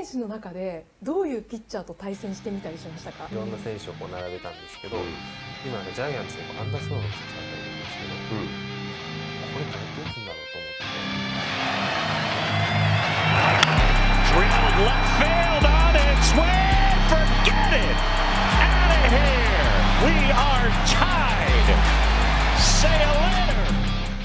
選手の中でどういうピッチャーと対戦してみたりしましたか？いろんな選手をこう並べたんですけど、今なんかジャイアンツでもアンダースローのピッチャーがいるんですけど、これ誰って打つんだろうと思って。Drilled left field on its way. Forget it. Out of here. We are tied. Say a later.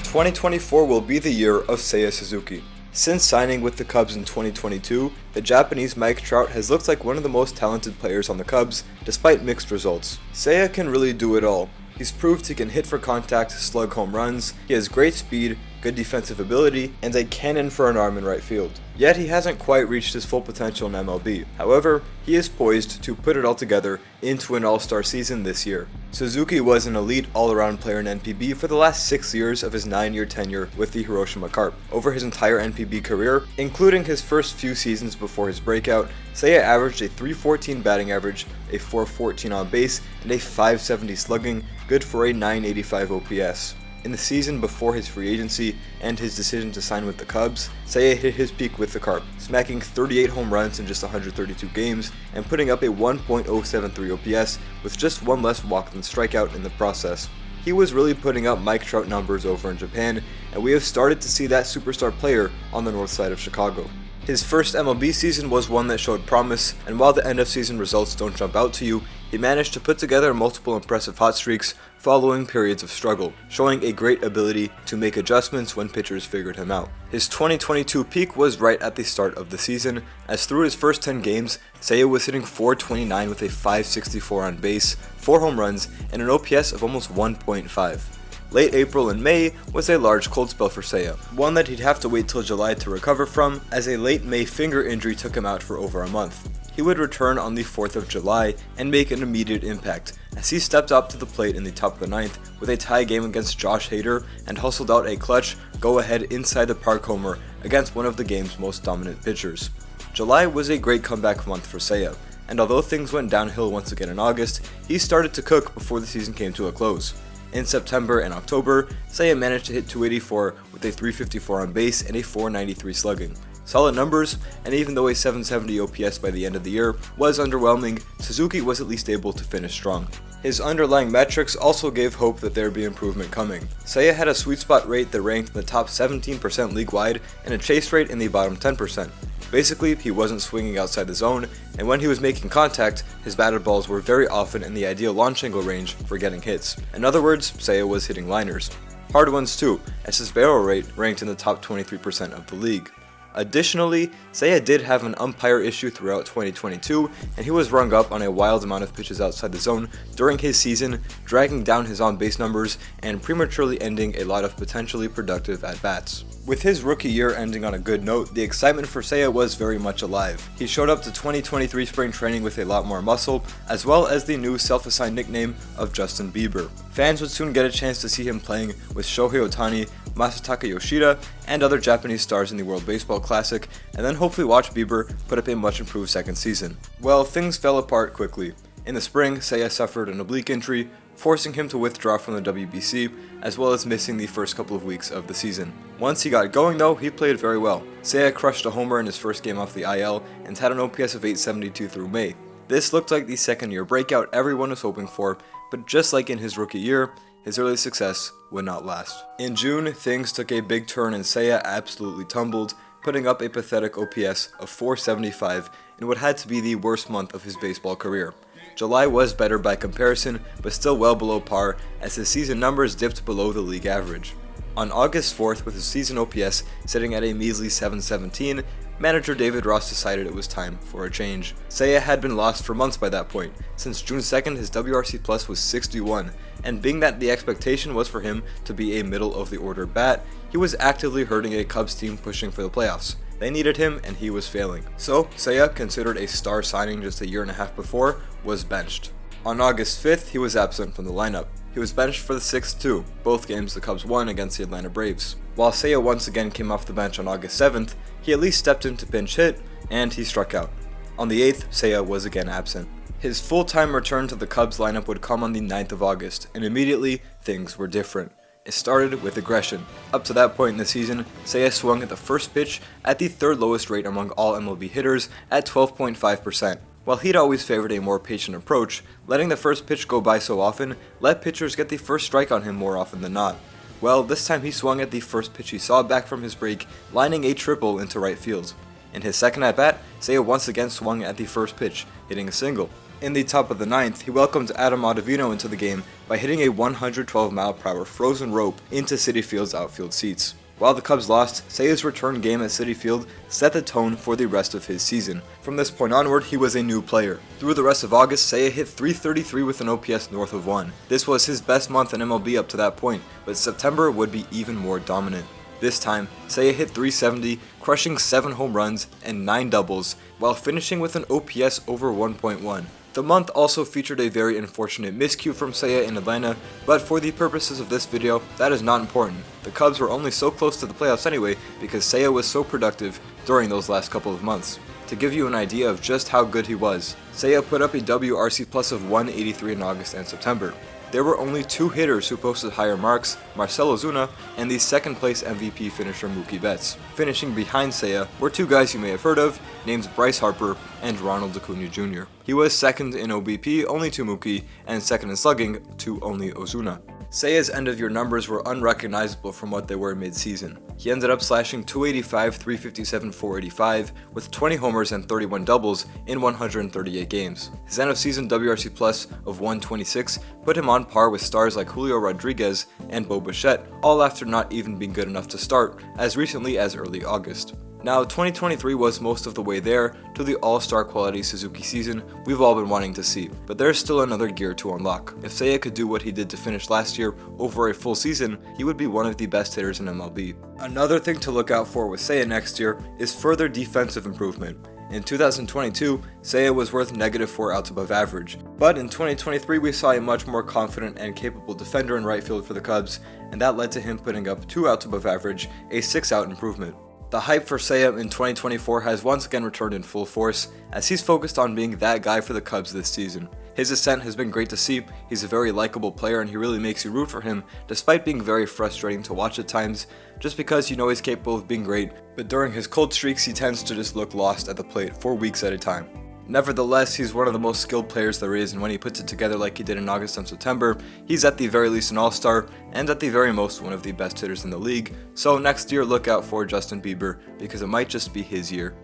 2024 will be the year of Seiya Suzuki. Since signing with the Cubs in 2022, the Japanese Mike Trout has looked like one of the most talented players on the Cubs, despite mixed results. Seiya can really do it all. He's proved he can hit for contact, slug home runs, he has great speed, good defensive ability, and a cannon for an arm in right field. Yet he hasn't quite reached his full potential in MLB. However, he is poised to put it all together into an all-star season this year. Suzuki was an elite all-around player in NPB for the last 6 years of his 9-year tenure with the Hiroshima Carp. Over his entire NPB career, including his first few seasons before his breakout, Seiya averaged a .314 batting average, a .414 on base, and a .570 slugging, good for a .985 OPS. In the season before his free agency and his decision to sign with the Cubs, Seiya hit his peak with the Carp, smacking 38 home runs in just 132 games and putting up a 1.073 OPS with just one less walk than strikeout in the process. He was really putting up Mike Trout numbers over in Japan, and we have started to see that superstar player on the north side of Chicago. His first MLB season was one that showed promise, and while the end of season results don't jump out to you, he managed to put together multiple impressive hot streaks following periods of struggle, showing a great ability to make adjustments when pitchers figured him out. His 2022 peak was right at the start of the season, as through his first 10 games, Seiya was hitting .429 with a .564 on base, 4 home runs, and an OPS of almost 1.5. Late April and May was a large cold spell for Seiya, one that he'd have to wait till July to recover from, as a late May finger injury took him out for over a month. He would return on the 4th of July and make an immediate impact, as he stepped up to the plate in the top of the 9th with a tie game against Josh Hader and hustled out a clutch, go-ahead inside the park homer against one of the game's most dominant pitchers. July was a great comeback month for Seiya, and although things went downhill once again in August, he started to cook before the season came to a close. In September and October, Seiya managed to hit .284 with a .354 on base and a .493 slugging. Solid numbers, and even though a .770 OPS by the end of the year was underwhelming, Suzuki was at least able to finish strong. His underlying metrics also gave hope that there would be improvement coming. Seiya had a sweet spot rate that ranked in the top 17% league-wide and a chase rate in the bottom 10%. Basically, he wasn't swinging outside the zone, and when he was making contact, his batted balls were very often in the ideal launch angle range for getting hits. In other words, Seiya was hitting liners. Hard ones too, as his barrel rate ranked in the top 23% of the league. Additionally, Seiya did have an umpire issue throughout 2022, and he was rung up on a wild amount of pitches outside the zone during his season, dragging down his on-base numbers and prematurely ending a lot of potentially productive at-bats. With his rookie year ending on a good note, the excitement for Seiya was very much alive. He showed up to 2023 spring training with a lot more muscle, as well as the new self-assigned nickname of Justin Bieber. Fans would soon get a chance to see him playing with Shohei Ohtani, Masataka Yoshida, and other Japanese stars in the World Baseball Classic, and then hopefully watch Bieber put up a much improved second season. Well, things fell apart quickly. In the spring, Seiya suffered an oblique injury, forcing him to withdraw from the WBC, as well as missing the first couple of weeks of the season. Once he got going though, he played very well. Seiya crushed a homer in his first game off the IL and had an OPS of .872 through May. This looked like the second-year breakout everyone was hoping for, but just like in his rookie year, his early success would not last. In June, things took a big turn and Seiya absolutely tumbled, putting up a pathetic OPS of .475 in what had to be the worst month of his baseball career. July was better by comparison, but still well below par, as his season numbers dipped below the league average. On August 4th, with his season OPS sitting at a measly .717, manager David Ross decided it was time for a change. Seiya had been lost for months by that point. Since June 2nd, his WRC plus was 61, and being that the expectation was for him to be a middle-of-the-order bat, he was actively hurting a Cubs team pushing for the playoffs. They needed him, and he was failing. So, Seiya, considered a star signing just a year and a half before, was benched. On August 5th, he was absent from the lineup. He was benched for the 6th too, both games the Cubs won against the Atlanta Braves. While Seiya once again came off the bench on August 7th, he at least stepped in to pinch hit, and he struck out. On the 8th, Seiya was again absent. His full-time return to the Cubs lineup would come on the 9th of August, and immediately, things were different. It started with aggression. Up to that point in the season, Seiya swung at the first pitch at the third lowest rate among all MLB hitters at 12.5%. While he'd always favored a more patient approach, letting the first pitch go by so often let pitchers get the first strike on him more often than not. Well, this time he swung at the first pitch he saw back from his break, lining a triple into right field. In his second at-bat, Seiya once again swung at the first pitch, hitting a single. In the top of the ninth, he welcomed Adam Ottavino into the game by hitting a 112-mile-per-hour frozen rope into Citi Field's outfield seats. While the Cubs lost, Seiya's return game at Citi Field set the tone for the rest of his season. From this point onward, he was a new player. Through the rest of August, Seiya hit .333 with an OPS north of 1. This was his best month in MLB up to that point, but September would be even more dominant. This time, Seiya hit .370, crushing 7 home runs and 9 doubles, while finishing with an OPS over 1.1. The month also featured a very unfortunate miscue from Seiya in Atlanta, but for the purposes of this video, that is not important. The Cubs were only so close to the playoffs anyway because Seiya was so productive during those last couple of months. To give you an idea of just how good he was, Seiya put up a WRC plus of 183 in August and September. There were only 2 hitters who posted higher marks, Marcell Ozuna and the second place MVP finisher Mookie Betts. Finishing behind Seiya were 2 guys you may have heard of, named Bryce Harper and Ronald Acuna Jr. He was second in OBP only to Mookie, and second in slugging to only Ozuna. Seiya's end-of-year numbers were unrecognizable from what they were mid-season. He ended up slashing .285, .357, .485 with 20 homers and 31 doubles in 138 games. His end-of-season WRC plus of 126 put him on par with stars like Julio Rodriguez and Bo Bichette, all after not even being good enough to start as recently as early August. Now, 2023 was most of the way there to the all-star quality Suzuki season we've all been wanting to see, but there's still another gear to unlock. If Seiya could do what he did to finish last year over a full season, he would be one of the best hitters in MLB. Another thing to look out for with Seiya next year is further defensive improvement. In 2022, Seiya was worth -4 outs above average, but in 2023 we saw a much more confident and capable defender in right field for the Cubs, and that led to him putting up 2 outs above average, a 6-out improvement. The hype for Seiya in 2024 has once again returned in full force, as he's focused on being that guy for the Cubs this season. His ascent has been great to see. He's a very likable player and he really makes you root for him, despite being very frustrating to watch at times, just because you know he's capable of being great, but during his cold streaks he tends to just look lost at the plate for weeks at a time. Nevertheless, he's one of the most skilled players there is, and when he puts it together like he did in August and September, he's at the very least an all-star, and at the very most one of the best hitters in the league. So next year look out for Justin Bieber, because it might just be his year.